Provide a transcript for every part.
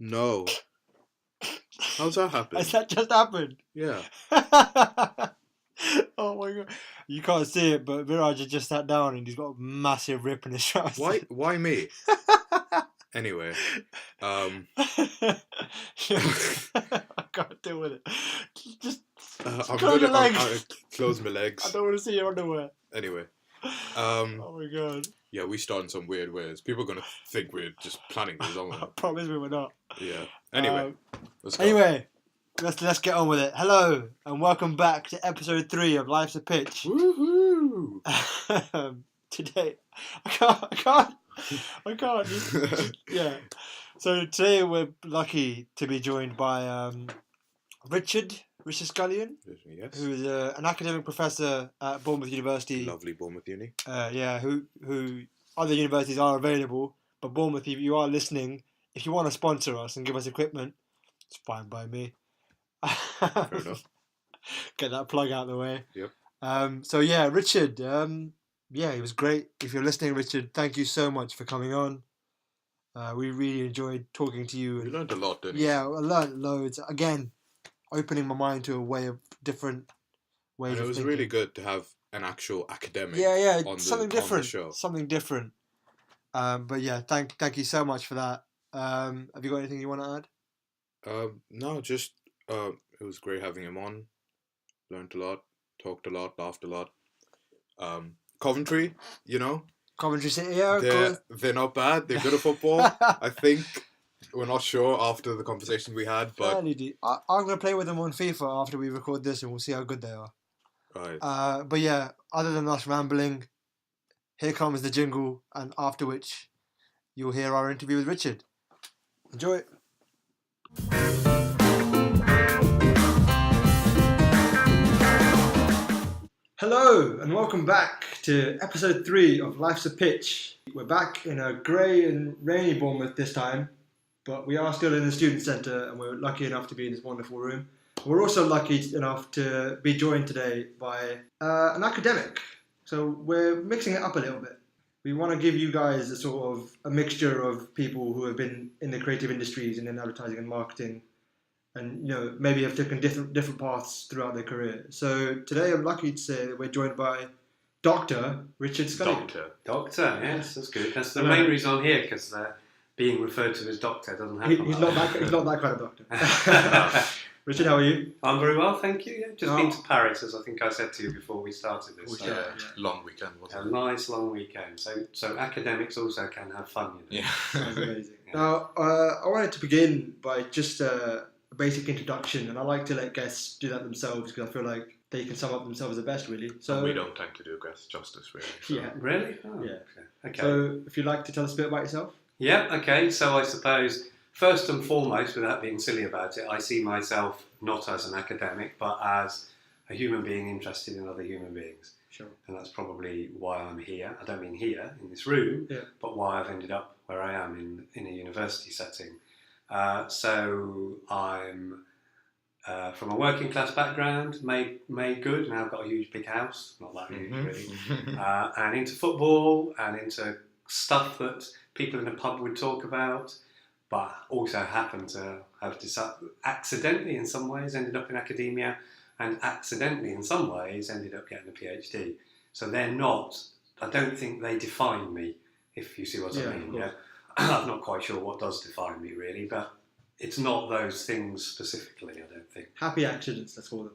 No. How's that happen? Has that just happened? Yeah. Oh my god. You can't see it, but Viraj has just sat down and he's got a massive rip in his trousers. Why me? Anyway. I can't deal with it. Just I'm close your legs. I'll close my legs. I don't want to see your underwear. Anyway. Oh my god. Yeah, we start in some weird ways. People are going to think we're just planning this, aren't we? I promise we were not. Yeah. Anyway. Let's go. Anyway, let's get on with it. Hello, and welcome back to episode 3 of Life's a Pitch. Woohoo! Today, I can't. Yeah. So today we're lucky to be joined by Richard Scullion, Yes. who is an academic professor at Bournemouth University. Lovely Bournemouth Uni. Who other universities are available, but Bournemouth, if you are listening, if you want to sponsor us and give us equipment, it's fine by me. Fair enough. Get that plug out of the way. Yep. So yeah, Richard. Yeah, it was great. If you're listening, Richard, thank you so much for coming on. We really enjoyed talking to you. You learned a lot, didn't you? Yeah, I learned loads. Again, opening my mind to a way of different ways. And it of was thinking. really good to have an actual academic. Yeah, on something the different. show. Something different. But yeah, thank you so much for that. Have you got anything you want to add? No, just it was great having him on. Learned a lot, talked a lot, laughed a lot. Coventry, Coventry City, yeah. they're not bad. They're good at football. I think we're not sure after the conversation we had, but I'm going to play with them on FIFA after we record this, and we'll see how good they are. right. But yeah, other than us rambling, here comes the jingle, and after which you'll hear our interview with Richard. Enjoy it. Hello, and welcome back to episode 3 of Life's a Pitch. We're back in a grey and rainy Bournemouth this time, but we are still in the student centre, and we're lucky enough to be in this wonderful room. We're also lucky enough to be joined today by an academic. So we're mixing it up a little bit. We want to give you guys a sort of a mixture of people who have been in the creative industries and in advertising and marketing, and maybe have taken different paths throughout their career. So today I'm lucky to say that we're joined by Dr. Richard Scullion. Doctor, yes, that's good. That's the main reason I'm here, because being referred to as doctor doesn't happen. He's not that kind of doctor. Richard, how are you? I'm very well, thank you. Yeah, just been to Paris, as I think I said to you before we started this. Long weekend, wasn't it? A nice long weekend. So academics also can have fun, Yeah. Sounds amazing. Yeah. Now, I wanted to begin by just a basic introduction, and I like to let guests do that themselves because I feel like they can sum up themselves the best, really. So and we don't tend to do guests justice, really. So. Yeah. Really? Oh, yeah. Okay. So, if you'd like to tell us a bit about yourself. Yeah, okay. So I suppose, first and foremost, without being silly about it, I see myself not as an academic, but as a human being interested in other human beings. Sure. And that's probably why I'm here. I don't mean here, in this room, but why I've ended up where I am in a university setting. So I'm from a working class background, made good. Now I've got a huge big house, not that huge really, and into football and into stuff that people in a pub would talk about, but also happen to have accidentally in some ways ended up in academia, and accidentally in some ways ended up getting a PhD. So they're not, I don't think they define me, if you see what I mean. Yeah. I'm not quite sure what does define me really, but it's not those things specifically, I don't think. Happy accidents, let's call them.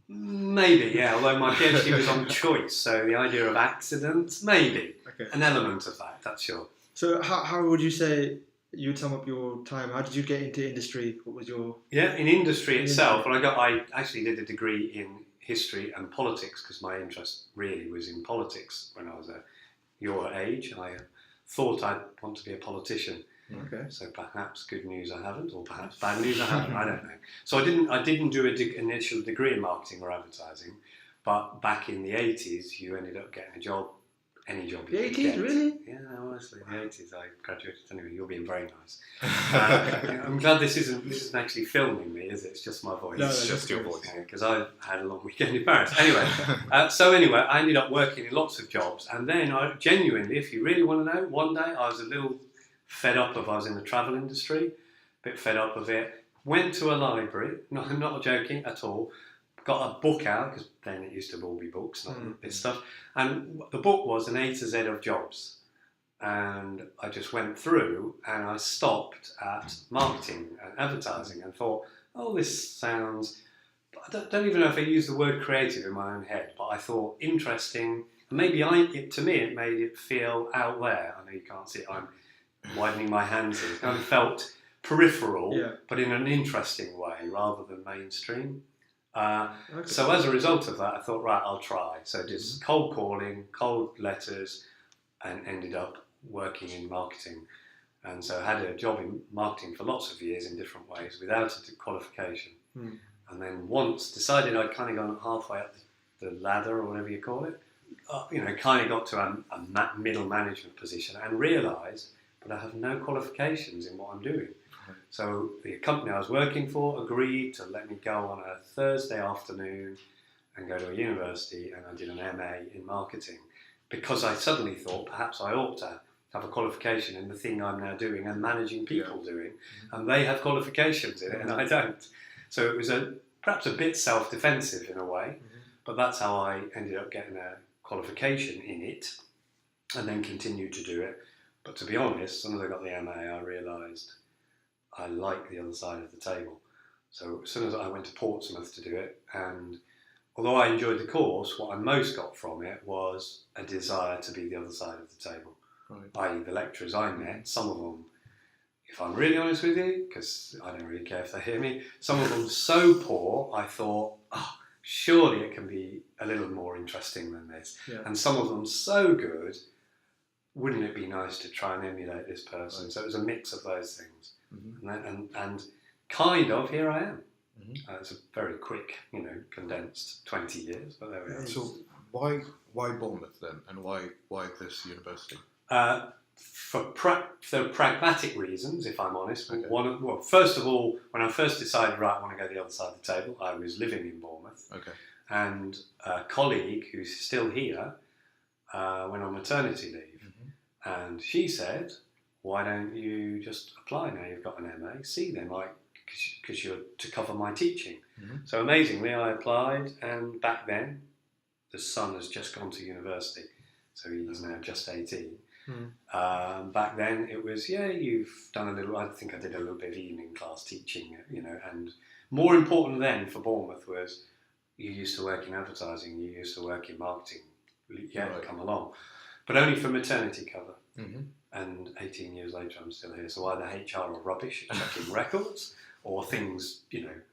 Maybe, yeah, although my PhD was on choice, so the idea of accidents, maybe. Okay. An element of that, that's sure. So how would you say you'd sum up your time? How did you get into industry? What was your... Yeah, in industry itself, well, I actually did a degree in history and politics because my interest really was in politics when I was your age. I thought I'd want to be a politician. Okay. So perhaps good news I haven't, or perhaps bad news I haven't. I don't know. So I didn't do an initial degree in marketing or advertising, but back in the 80s, you ended up getting a job, any job. The 80s, really? Yeah, honestly, the 80s. I graduated. Anyway, you're being very nice. I'm glad this isn't actually filming me, is it? It's just my voice. No, it's just your voice. Because I had a long weekend in Paris. Anyway, I ended up working in lots of jobs, and then I genuinely, if you really want to know, one day I was a little fed up of, I was in the travel industry, a bit fed up of it. Went to a library, not joking at all, got a book out, because then it used to all be books, not this stuff. And the book was an A to Z of jobs. And I just went through and I stopped at marketing and advertising and thought, oh, this sounds, I don't even know if I used the word creative in my own head, but I thought interesting. And maybe to me, it made it feel out there. I know you can't see it, I'm widening my hands here. It kind of felt peripheral, but in an interesting way rather than mainstream. So as a result of that, I thought, right, I'll try. So just cold calling, cold letters, and ended up working in marketing. And so I had a job in marketing for lots of years in different ways without a qualification. And then once decided I'd kind of gone halfway up the ladder, or whatever you call it, kind of got to a middle management position and realised, but I have no qualifications in what I'm doing. So the company I was working for agreed to let me go on a Thursday afternoon and go to a university, and I did an MA in marketing, because I suddenly thought perhaps I ought to have a qualification in the thing I'm now doing and managing people doing, and they have qualifications in it and I don't. So it was perhaps a bit self-defensive in a way, but that's how I ended up getting a qualification in it and then continued to do it. But to be honest, as soon as I got the MA, I realised I like the other side of the table. So as soon as I went to Portsmouth to do it, and although I enjoyed the course, what I most got from it was a desire to be the other side of the table. I.e. the lecturers I met, some of them, if I'm really honest with you, because I don't really care if they hear me, some of them so poor, I thought, surely it can be a little more interesting than this. And some of them so good, wouldn't it be nice to try and emulate this person? So it was a mix of those things. And kind of, here I am. It's a very quick, condensed 20 years, but there we are. So why Bournemouth then, and why this university? For pragmatic reasons, if I'm honest. First of all, when I first decided, right, I want to go the other side of the table, I was living in Bournemouth. And a colleague who's still here went on maternity leave. And she said, why don't you just apply now you've got an MA, see them, because you're to cover my teaching. So amazingly, I applied, and back then, the son has just gone to university, so he's now just 18. Back then, it was, you've done a little, I think I did a little bit of evening class teaching, and more important then for Bournemouth was, you used to work in advertising, you used to work in marketing, come along. But only for maternity cover. And 18 years later, I'm still here. So either HR are rubbish at checking records, or things,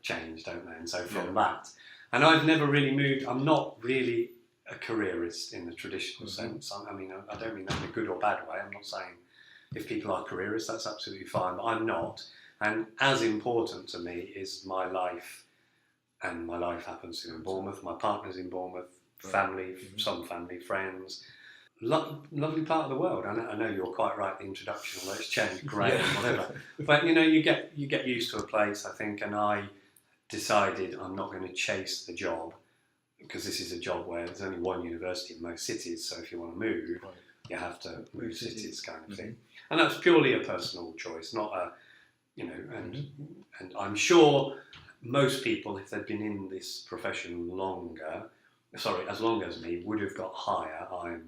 change, don't they? And so from that. And I've never really moved. I'm not really a careerist in the traditional sense. I mean, I don't mean that in a good or bad way. I'm not saying if people are careerists, that's absolutely fine. But I'm not. And as important to me is my life. And my life happens to be in Bournemouth. My partner's in Bournemouth. Family, some family, friends. Lovely part of the world. I know you're quite right. The introduction, although it's changed, great, and whatever. But you get used to a place, I think. And I decided I'm not going to chase the job, because this is a job where there's only one university in most cities. So if you want to move, you have to move cities, kind of thing. And that's purely a personal choice, not a, And I'm sure most people, if they'd been in this profession as long as me, would have got higher. I'm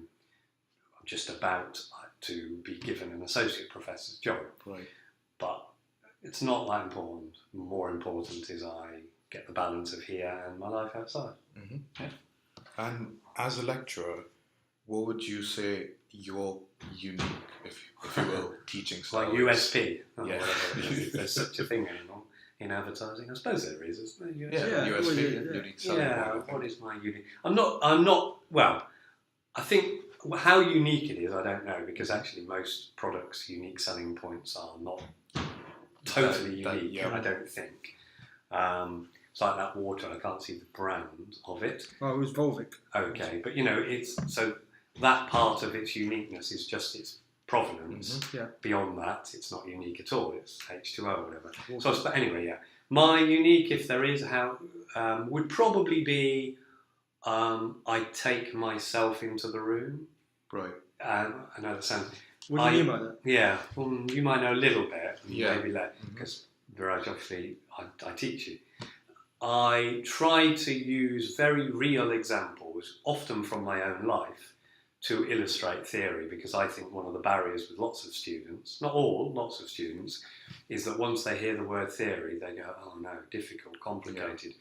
just about to be given an associate professor's job. But it's not that important. More important is I get the balance of here and my life outside. And as a lecturer, what would you say your unique, if you will, teaching style like USP? If there's such a thing anymore in advertising. I suppose there is, isn't there? USP, unique selling point. What is my unique? I'm not, well, I think how unique it is, I don't know, because actually most products' unique selling points are not totally unique, I don't think. It's like that water, I can't see the brand of it. Oh, it was Volvic. Okay, but it's, so that part of its uniqueness is just its provenance. Beyond that, it's not unique at all, it's H2O or whatever. But anyway, my unique, if there is, would probably be, I take myself into the room. I know that sounds, What do you mean by that? Yeah, well, you might know a little bit, maybe less, Mm-hmm. because Viraj, obviously, I teach you. I try to use very real examples, often from my own life, to illustrate theory, because I think one of the barriers with lots of students, not all, lots of students, is that once they hear the word theory, they go, oh no, difficult, complicated,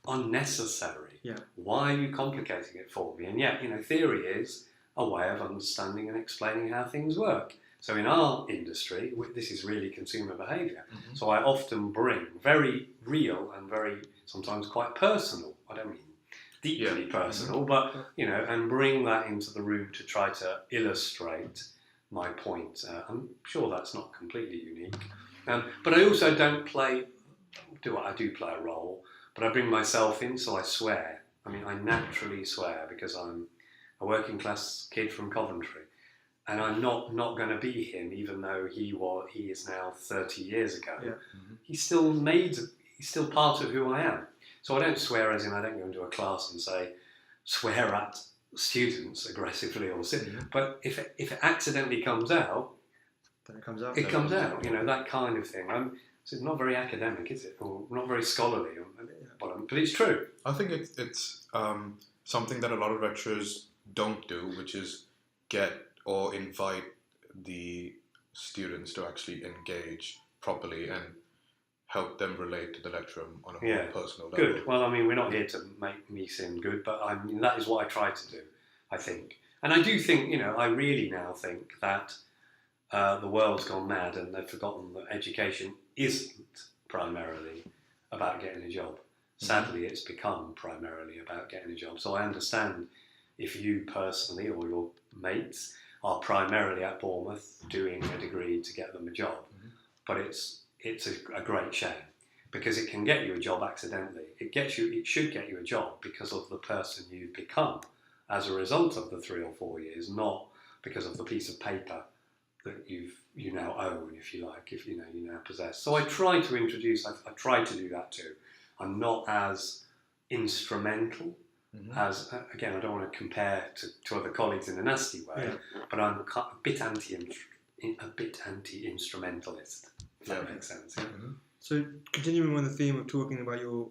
unnecessary. Yeah. Why are you complicating it for me? And yet, theory is a way of understanding and explaining how things work. So in our industry, this is really consumer behaviour. Mm-hmm. So I often bring very real and very sometimes quite personal, I don't mean deeply personal, but, and bring that into the room to try to illustrate my point. I'm sure that's not completely unique. But I also I do play a role, but I bring myself in, so I swear. I mean, I naturally swear because I'm a working class kid from Coventry. And I'm not going to be him, even though he is now 30 years ago. Yeah. Mm-hmm. He's still part of who I am. So I don't swear as in I don't go into a class and swear at students aggressively or but if it accidentally comes out, then it comes out. It comes out, that kind of thing. So it's not very academic, is it? Or not very scholarly, but it's true. I think it's something that a lot of lecturers don't do, which is get or invite the students to actually engage properly and help them relate to the lecturer on a more personal level. Good. Well, I mean, we're not here to make me seem good, but I mean, that is what I try to do, I think. And I do think, I really now think that the world's gone mad and they've forgotten that education isn't primarily about getting a job. Sadly, it's become primarily about getting a job. So I understand if you personally or your mates are primarily at Bournemouth doing a degree to get them a job. Mm-hmm. But it's a great shame because it can get you a job accidentally. It should get you a job because of the person you've become as a result of the 3 or 4 years, not because of the piece of paper that you now own, if you like, if you now possess. So I try to introduce, I try to do that too. I'm not as instrumental as, again, I don't want to compare to other colleagues in a nasty way, but I'm a bit anti-instrumentalist, if that makes sense. Yeah? Mm-hmm. So continuing on the theme of talking about your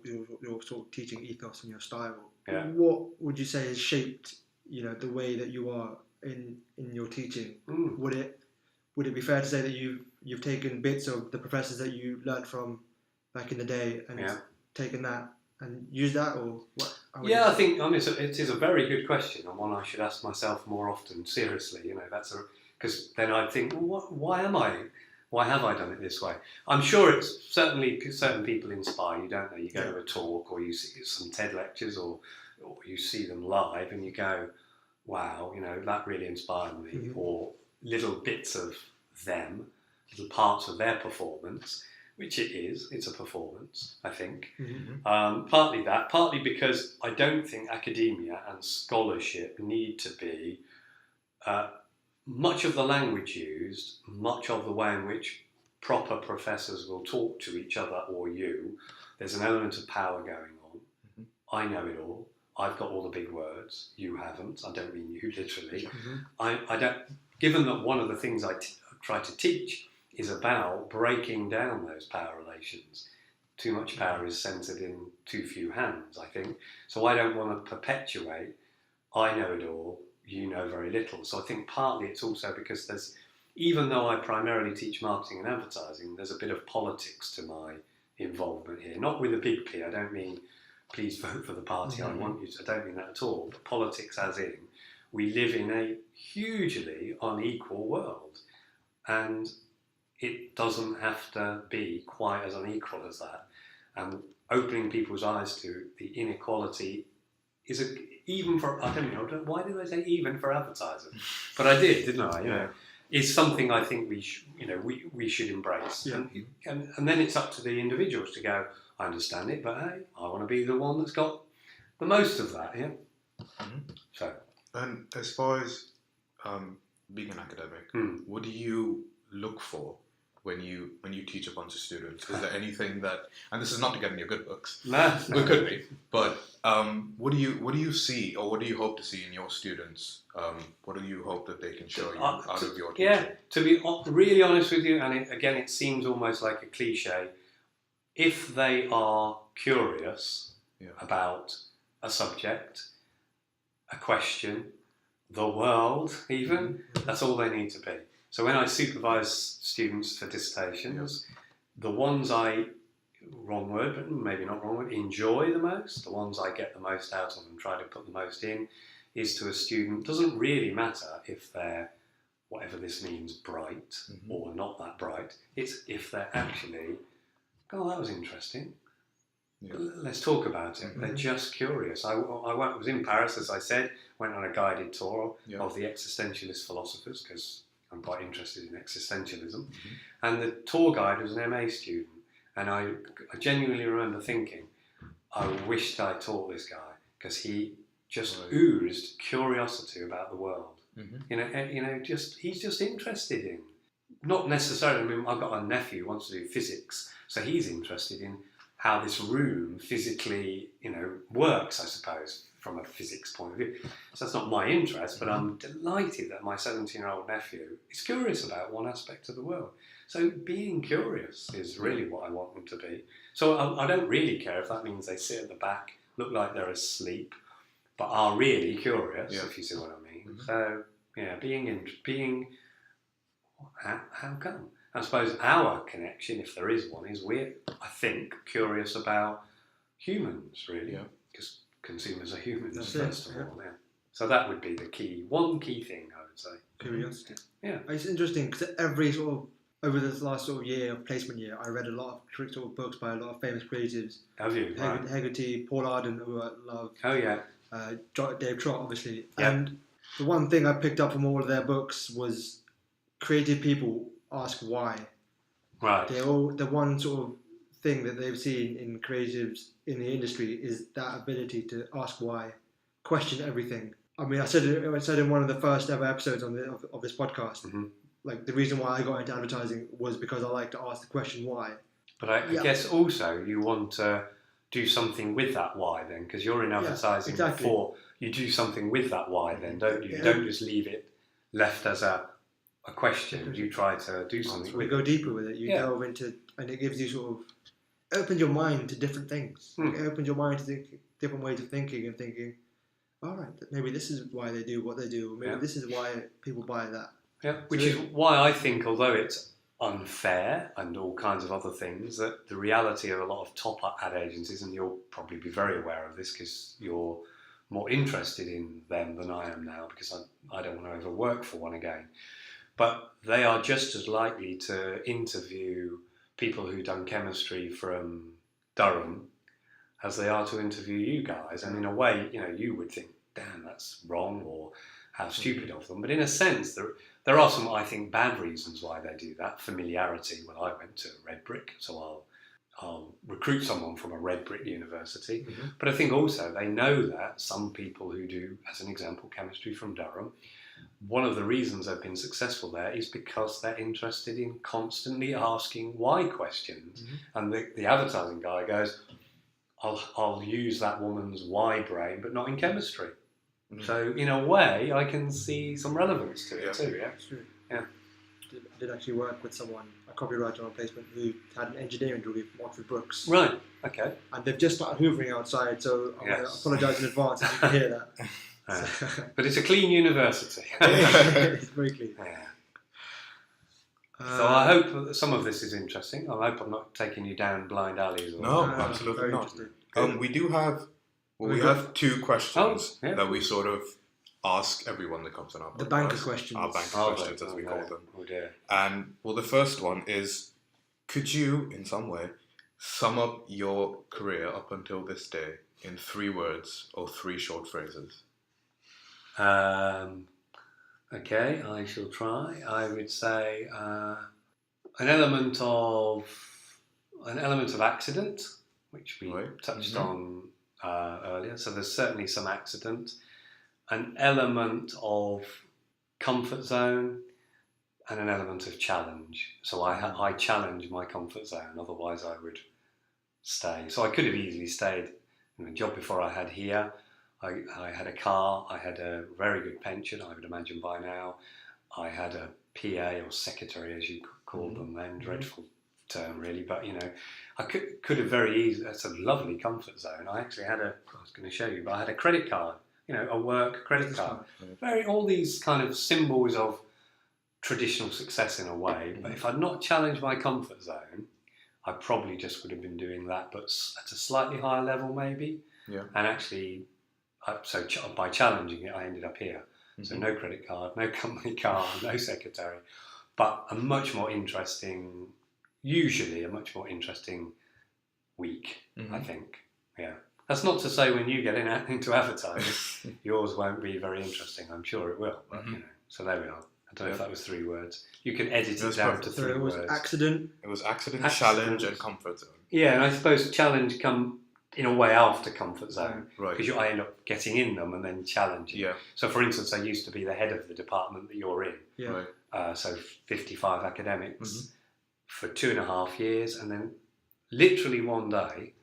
sort of teaching ethos and your style, what would you say has shaped, the way that you are in your teaching? Would it be fair to say that you've taken bits of the professors that you learned from back in the day and taken that and used that, or what? I think it is a very good question and one I should ask myself more often. Seriously, because then I'd think, well, why have I done it this way? I'm sure it's certainly certain people inspire you, don't they? You go to a talk or you see some TED lectures or you see them live and you go, wow, that really inspired me. Mm-hmm. Or little bits of them, little parts of their performance, which it's a performance, I think. Mm-hmm. Partly because I don't think academia and scholarship need to be much of the language used, much of the way in which proper professors will talk to each other or you. There's an element of power going on. Mm-hmm. I know it all. I've got all the big words. You haven't. I don't mean you literally. Mm-hmm. I don't. Given that one of the things I try to teach is about breaking down those power relations. Too much power is centred in too few hands, I think. So I don't want to perpetuate, I know it all, you know very little. So I think partly it's also because even though I primarily teach marketing and advertising, there's a bit of politics to my involvement here. Not with a big P, I don't mean please vote for the party I want you to, I don't mean that at all. But politics as in, we live in a hugely unequal world. And it doesn't have to be quite as unequal as that. And opening people's eyes to the inequality is why did I say even for advertisers? But I did, didn't I? Is something I think we should embrace. Yeah. And then it's up to the individuals to go, I understand it, but hey, I want to be the one that's got the most of that. Yeah. Mm-hmm. So. And as far as being an academic, what do you look for when you teach a bunch of students? Is there anything that, and this is not to get in your good books, No. it could be, but what do you see, or what do you hope to see in your students? What do you hope that they can show you out of your teaching? Yeah, to be really honest with you, and it seems almost like a cliche, if they are curious about a subject, a question, the world even, that's all they need to be. So when I supervise students for dissertations, the ones I, wrong word, but maybe not wrong word, enjoy the most, the ones I get the most out of and try to put the most in, is to a student, doesn't really matter if they're, whatever this means, bright or not that bright, it's if they're actually, oh, that was interesting. Let's talk about it. They're just curious. I was in Paris, as I said, went on a guided tour of the existentialist philosophers, because I'm quite interested in existentialism. And the tour guide was an MA student. And I genuinely remember thinking, I wished I taught this guy, because he just oozed curiosity about the world. He's just interested in, not necessarily, I mean, I've got a nephew who wants to do physics, so he's interested in how this room physically, works, I suppose, from a physics point of view. So that's not my interest, but I'm delighted that my 17-year-old nephew is curious about one aspect of the world. So being curious is really what I want them to be. So I don't really care if that means they sit at the back, look like they're asleep, but are really curious, if you see what I mean. So, being how come? I suppose our connection, if there is one, is we're, I think, curious about humans, really, because consumers are humans, first of all. So that would be the one key thing, I would say. Curiosity. Yeah. It's interesting, because every sort of, over this last sort of year, of placement year, I read a lot of sort of books by a lot of famous creatives. Have you? Hegarty, Paul Arden, who I love. Oh, yeah. Dave Trott, obviously. Yep. And the one thing I picked up from all of their books was creative people ask why. Right. The one sort of thing that they've seen in creatives in the industry is that ability to ask why, question everything. I mean, I said in one of the first ever episodes of this podcast, like the reason why I got into advertising was because I like to ask the question why. But I guess also you want to do something with that why then, because you're in advertising before. You do something with that why then, don't you? You don't just leave it left as a question. You try to do something with it. You go deeper with it. You delve into, and it gives you sort of, opens your mind to different things. It opens your mind to different ways of thinking and thinking, all right, maybe this is why they do what they do. Maybe this is why people buy that. Yeah, which is why I think, although it's unfair and all kinds of other things, that the reality of a lot of top ad agencies, and you'll probably be very aware of this because you're more interested in them than I am now, because I don't want to ever work for one again. But they are just as likely to interview people who've done chemistry from Durham as they are to interview you guys. And in a way, you would think, damn, that's wrong, or how stupid of them. But in a sense, there are some, I think, bad reasons why they do that. Familiarity. Well, I went to Red Brick, so I'll recruit someone from a Red Brick university. But I think also they know that some people who do, as an example, chemistry from Durham, one of the reasons they've been successful there is because they're interested in constantly asking why questions. And the advertising guy goes, I'll use that woman's why brain, but not in chemistry. So in a way, I can see some relevance to it too. Yeah, true. I did actually work with someone, a copywriter on placement, who had an engineering degree from Oxford Brookes. Right. Okay. And they've just started hoovering outside, so I want to apologise in advance if you can hear that. But it's a clean university. It's very clean. So I hope some of this is interesting. I hope I'm not taking you down blind alleys. No, absolutely not. We do have. Well, we have two questions that we sort of ask everyone that comes on our podcast. The banker questions. Our banker questions, as we call them. Oh dear. And, well, the first one is, could you, in some way, sum up your career up until this day in 3 words or 3 short phrases? Okay, I shall try. I would say an element of accident, which we touched on earlier. So there's certainly some accident, an element of comfort zone, and an element of challenge. So I challenge my comfort zone, otherwise I would stay. So I could have easily stayed in the job before I had here. I had a car, I had a very good pension, I would imagine by now. I had a PA or secretary, as you called them then, dreadful term really, but I could have very easily, that's a lovely comfort zone. I actually had I was going to show you, but I had a credit card, a work credit card. All these kind of symbols of traditional success in a way, but if I'd not challenged my comfort zone, I probably just would have been doing that, but at a slightly higher level maybe. Yeah. And actually, by challenging it, I ended up here. So no credit card, no company car, no secretary, but usually a much more interesting week, I think. Yeah. That's not to say when you get into advertising, yours won't be very interesting. I'm sure it will, but so there we are. I don't know if that was 3 words. You can edit it down to 3 words. Accident. It was accident, challenge, and comfort zone. Yeah, and I suppose challenge come in a way after comfort zone, right? Because I end up getting in them and then challenging. Yeah. So, for instance, I used to be the head of the department that you're in. Yeah. Right. So 55 academics for 2.5 years, and then literally one day,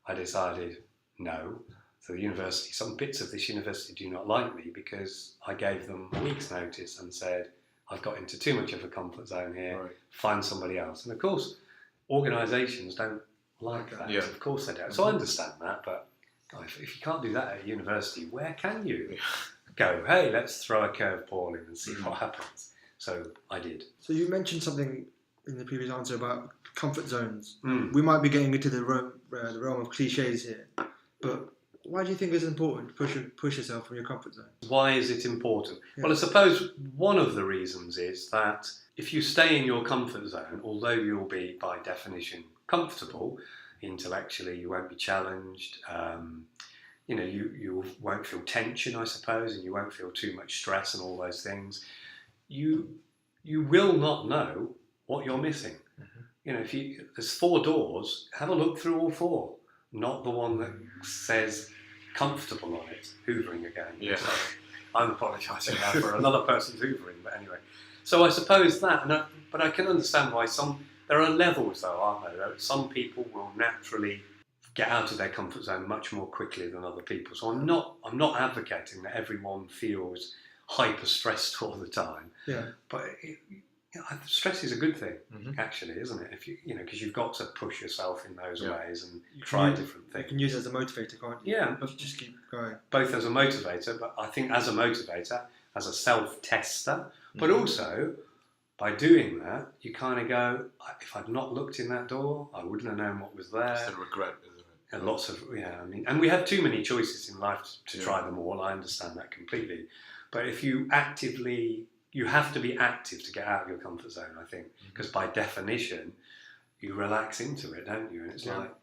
I decided no. So the university, some bits of this university do not like me because I gave them a week's notice and said, I've got into too much of a comfort zone here, find somebody else. And of course, organisations don't like that. Yeah. Of course they don't. So I understand that, but if you can't do that at a university, where can you go, hey, let's throw a curveball in and see what happens? So I did. So you mentioned something in the previous answer about comfort zones. We might be getting into the realm of cliches here, but why do you think it's important to push yourself from your comfort zone? Why is it important? Yeah. Well, I suppose one of the reasons is that if you stay in your comfort zone, although you'll be by definition comfortable, intellectually you won't be challenged, you won't feel tension, I suppose, and you won't feel too much stress and all those things, you will not know what you're missing. If there's 4 doors, have a look through all 4, not the one that says comfortable on it. Hoovering again. Yeah. So I'm apologising now for another person's hoovering, but anyway. So I suppose that, but I can understand why there are levels though, aren't there? Some people will naturally get out of their comfort zone much more quickly than other people. So I'm not advocating that everyone feels hyper stressed all the time. Yeah. But stress is a good thing, actually, isn't it? If because you've got to push yourself in those ways and try different things. You can use it as a motivator, can't you? Yeah, but just keep going. Both as a motivator, but I think as a motivator, as a self-tester, but also by doing that, you kind of go, if I'd not looked in that door, I wouldn't have known what was there. It's the regret, isn't it? And lots of and we have too many choices in life to try them all. I understand that completely, but if you have to be active to get out of your comfort zone, I think, because by definition, you relax into it, don't you? And it's like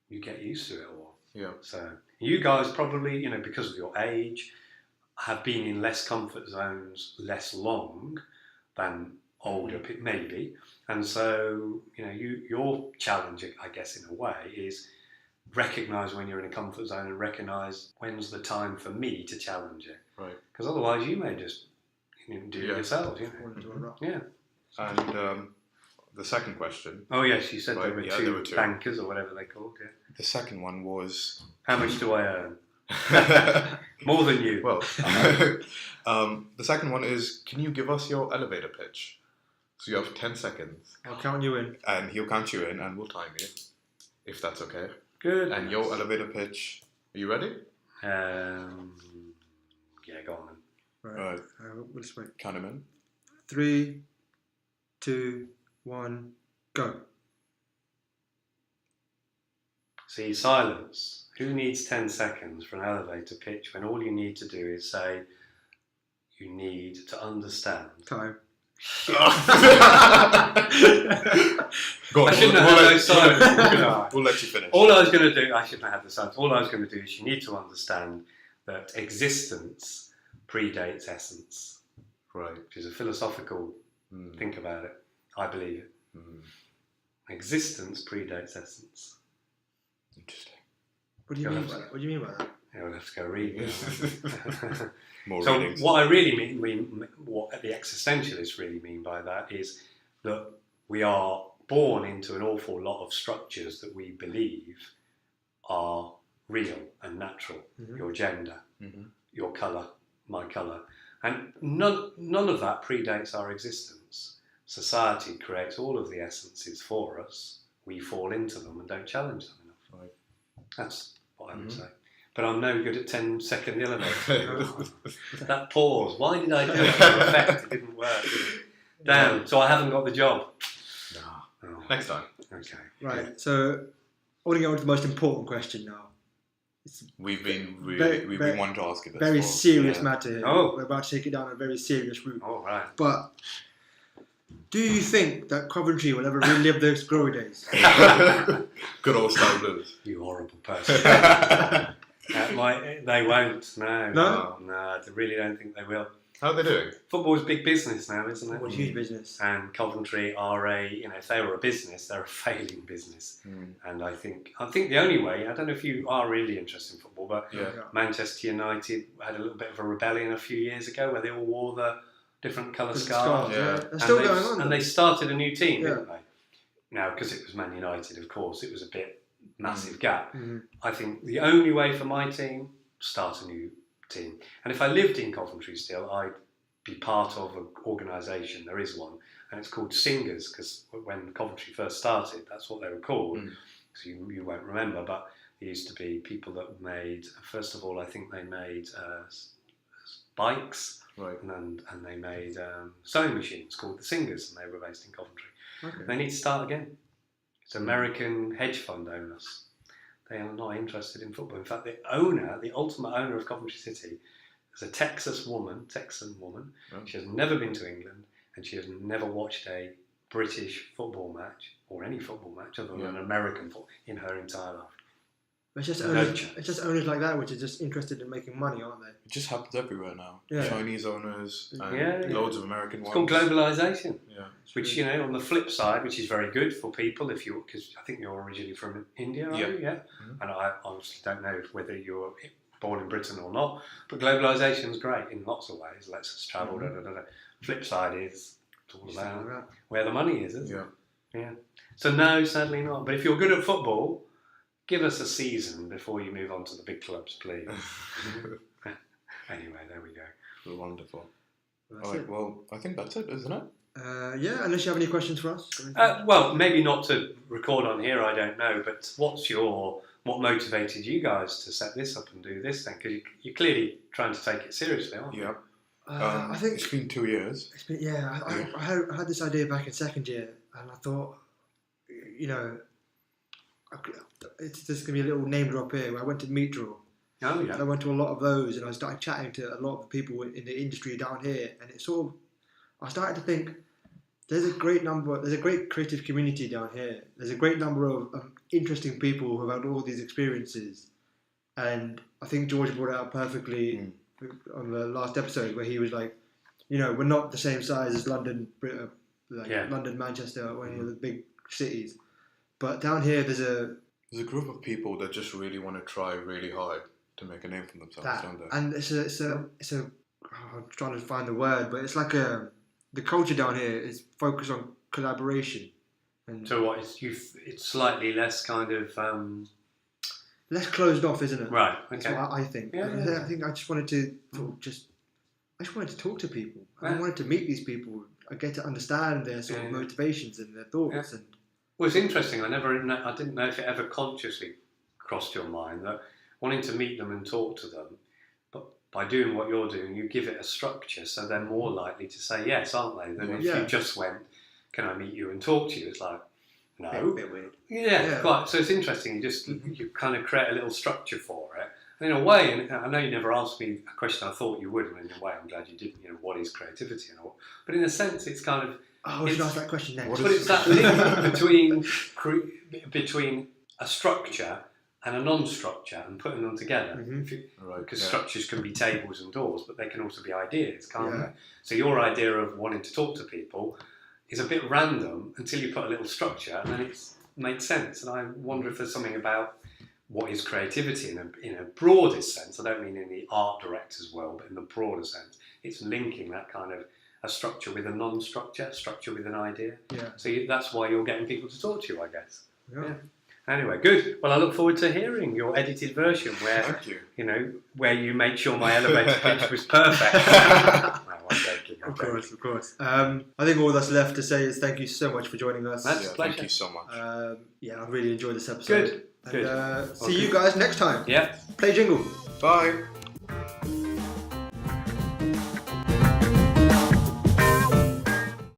you get used to it all. Yeah. So you guys probably, because of your age, have been in less comfort zones less long than older, maybe. And so, your challenge, I guess, in a way, is recognise when you're in a comfort zone and recognise when's the time for me to challenge it. Right. Because otherwise you may just do it yourselves. Yeah. And the second question. Oh yes, you said there were two bankers or whatever they called. Yeah. The second one was, how much do I earn? More than you. Well, the second one is, can you give us your elevator pitch? So you have 10 seconds. I'll count you in. And he'll count you in and we'll time you, if that's okay. Good. And your elevator pitch, are you ready? Yeah, go on then. Right. We'll just wait. Count him in. 3, 2, 1, go. See, silence. Who needs 10 seconds for an elevator pitch when all you need to do is say, you need to understand? Time. Go on, I shouldn't have had no silence. We'll let you finish. All I was going to do, I shouldn't have had the silence. All I was going to do is you need to understand that existence predates essence. Right. Which is a philosophical, think about it. I believe it. Existence predates essence. Interesting. What do you mean by that? What do you mean by that? I'll have to go read. More So readings. what I really mean, what the existentialists really mean by that is that we are born into an awful lot of structures that we believe are real and natural. Mhm. Your gender, Mm-hmm. your colour, my colour. And none of that predates our existence. Society creates all of the essences for us. We fall into them and don't challenge them enough. Right. That's what I would Mhm. say. But I'm no good at 10-second elevator. That pause. Why did I do it? For effect, it didn't work. Did it? Damn. So I haven't got the job. Nah. Oh, Next time. okay. Right. So I want to go on to the most important question now. It's We've been Very- very- wanting to ask you this. very for- serious yeah. matter here. Oh. We're about to take it down a very serious route. All right. But do you think that Coventry will ever relive those glory days? Good old style blues. You horrible person. They won't. No. No? No, I really don't think they will. How are they doing? Football's big business now, isn't it? What a huge business. And Coventry are if they were a business, they're a failing business. Mm. And I think the only way, I don't know if you are really interested in football, but Yeah. Manchester United had a little bit of a rebellion a few years ago where they all wore the different colour The scarves. Yeah. They're still and going on. And they started a new team, Yeah. didn't they? Now, because it was Man United, of course, it was a bit massive gap. Mhm. I think the only way for my team, start a new team. And if I lived in Coventry still, I'd be part of an organisation. There is one, and it's called Singers, because when Coventry first started, that's what they were called. Mm. So you won't remember, but there used to be people that made, first of all, I think they made bikes, Right. and they made sewing machines called the Singers, and they were based in Coventry. Okay. They need to start again. It's American hedge fund owners. They are not interested in football. In fact, the ultimate owner of Coventry City, is a Texan woman. Oh. She has never been to England, and she has never watched a British football match or any football match other than an American football in her entire life. It's just No owners, chance. it's just owners like that which are just interested in making money, aren't they? It just happens everywhere now. Yeah. Chinese owners and Yeah, yeah. loads of American It's ones. called globalisation. Yeah. Which, on the flip side, which is very good for people, because I think you're originally from India, are Yeah. you? Yeah. Mhm. And I honestly don't know whether you're born in Britain or not, but globalisation is great in lots of ways. Lets us travel. Flip side is it's all about where the money is, isn't it? Yeah. So no, sadly not. But if you're good at football, give us a season before you move on to the big clubs, please. Anyway, there we go. Wonderful. That's All right. it. Well, I think that's it, isn't it? Yeah, unless you have any questions for us. Well, maybe not to record on here, I don't know, but what motivated you guys to set this up and do this then? Because you're clearly trying to take it seriously, aren't you? Yeah. I think it's been 2 years. it's been, I had this idea back in second year, and I thought, it's just going to be a little name drop here. I went to Meat Draw. Oh, And yeah. I went to a lot of those, and I started chatting to a lot of the people in the industry down here, and I started to think, there's a great creative community down here. There's a great number of interesting people who have had all these experiences, and I think George brought it out perfectly on the last episode where he was like, we're not the same size as London, London, Manchester, or any of the big cities, but down here there's a group of people that just really want to try really hard to make a name for themselves, don't they? And it's a I'm trying to find the word, but it's like the culture down here is focused on collaboration. And So what? It's slightly less kind of less closed off, isn't it? right. That's Okay. what I think. Yeah, And yeah. I think I just wanted to I just wanted to talk to people. I Yeah. wanted to meet these people. I get to understand their sort of Yeah. motivations and their thoughts. And Well, it's interesting. I didn't know if it ever consciously crossed your mind that wanting to meet them and talk to them, but by doing what you're doing, you give it a structure, so they're more likely to say yes, aren't they? Than if Yeah. you just went, "Can I meet you and talk to you?" It's like, no. a bit weird. Yeah, quite. So it's interesting. You kind of create a little structure for it. And in a way, and I know you never asked me a question I thought you would, and in a way I'm glad you didn't. What is creativity and all? But in a sense, it's kind of. Oh, we should ask that question next. But it's that link between a structure and a non-structure and putting them together. Mhm. Right. Because yeah. structures can be tables and doors, but they can also be ideas, can't Yeah. they? So your idea of wanting to talk to people is a bit random until you put a little structure, and then it makes sense. And I wonder if there's something about what is creativity in a broadest sense. I don't mean in the art director's world, but in the broader sense. It's linking that kind of a structure with a non-structure, a structure with an idea. Yeah. So that's why you're getting people to talk to you, I guess. Yeah. Anyway, good. Well, I look forward to hearing your edited version where Thank you. where you make sure my elevator pitch was perfect. No, I'm joking. Of course. I think all that's left to say is thank you so much for joining us. That's a pleasure. Thank you so much. I really enjoyed this episode. Good. And, see you guys next time. Yeah. Play jingle. Bye.